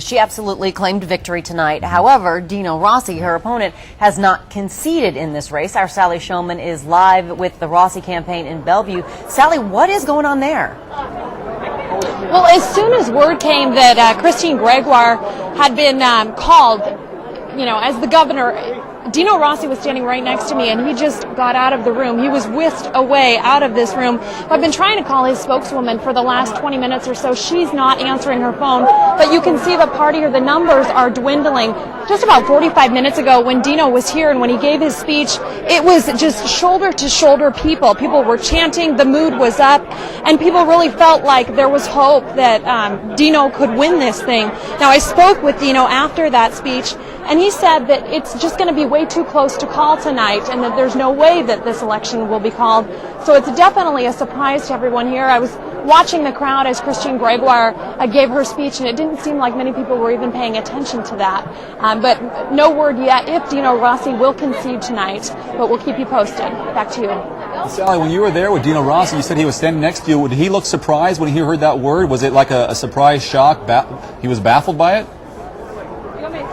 She absolutely claimed victory tonight. However, Dino Rossi, her opponent, has not conceded in this race. Our Sally Showman is live with the Rossi campaign in Bellevue. Sally, what is going on there? Well, as soon as word came that Christine Gregoire had been called, as the governor, Dino Rossi was standing right next to me, and he just got out of the room. He was whisked away out of this room. I've been trying to call his spokeswoman for the last 20 minutes or so. She's not answering her phone, but you can see the party here. The numbers are dwindling. Just about 45 minutes ago, when Dino was here and when he gave his speech, it was just shoulder-to-shoulder people. People were chanting, the mood was up, and people really felt like there was hope that Dino could win this thing. Now, I spoke with Dino after that speech, and he said that it's just going to be way too close to call tonight and that there's no way that this election will be called. So it's definitely a surprise to everyone here. I was watching the crowd as Christine Gregoire gave her speech, and it didn't seem like many people were even paying attention to that. But no word yet if Dino Rossi will concede tonight, but we'll keep you posted. Back to you. Sally, when you were there with Dino Rossi, you said he was standing next to you. Did he look surprised when he heard that word? Was it like a surprise shock? He was baffled by it?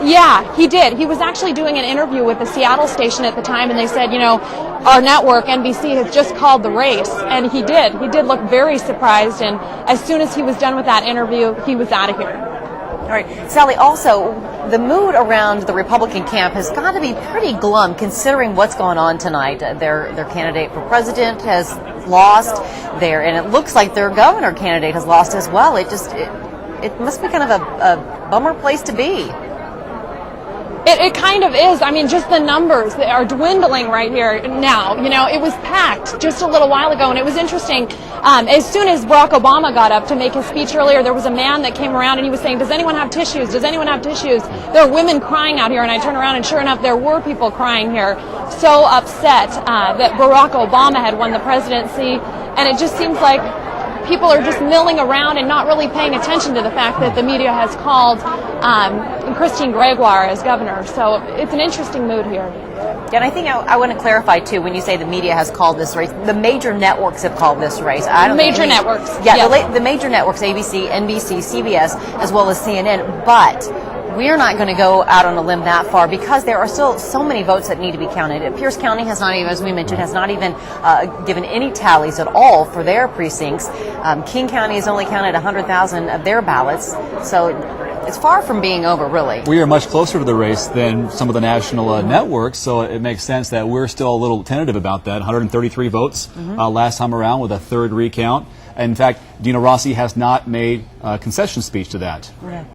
Yeah, he did. He was actually doing an interview with the Seattle station at the time, and they said, our network, NBC, has just called the race. And he did. He did look very surprised, and as soon as he was done with that interview, he was out of here. All right, Sally, also, the mood around the Republican camp has got to be pretty glum considering what's going on tonight. Their candidate for president has lost there, and it looks like their governor candidate has lost as well. It must be kind of a bummer place to be. It kind of is. I mean, just the numbers that are dwindling right here now. It was packed just a little while ago, and it was interesting. As soon as Barack Obama got up to make his speech earlier, there was a man that came around and he was saying, "Does anyone have tissues? Does anyone have tissues?" There are women crying out here, and I turned around, and sure enough, there were people crying here, so upset that Barack Obama had won the presidency, and it just seems like people are just milling around and not really paying attention to the fact that the media has called Christine Gregoire as governor. So it's an interesting mood here. Yeah, and I think I want to clarify, too, when you say the media has called this race, the major networks have called this race. Major networks. Yeah, yes. The major networks, ABC, NBC, CBS, as well as CNN, but we're not going to go out on a limb that far because there are still so many votes that need to be counted. Pierce County has not even, as we mentioned, has not even given any tallies at all for their precincts. King County has only counted 100,000 of their ballots, so it's far from being over, really. We are much closer to the race than some of the national networks, so it makes sense that we're still a little tentative about that. 133 votes last time around with a third recount. In fact, Dino Rossi has not made a concession speech to that. Yeah.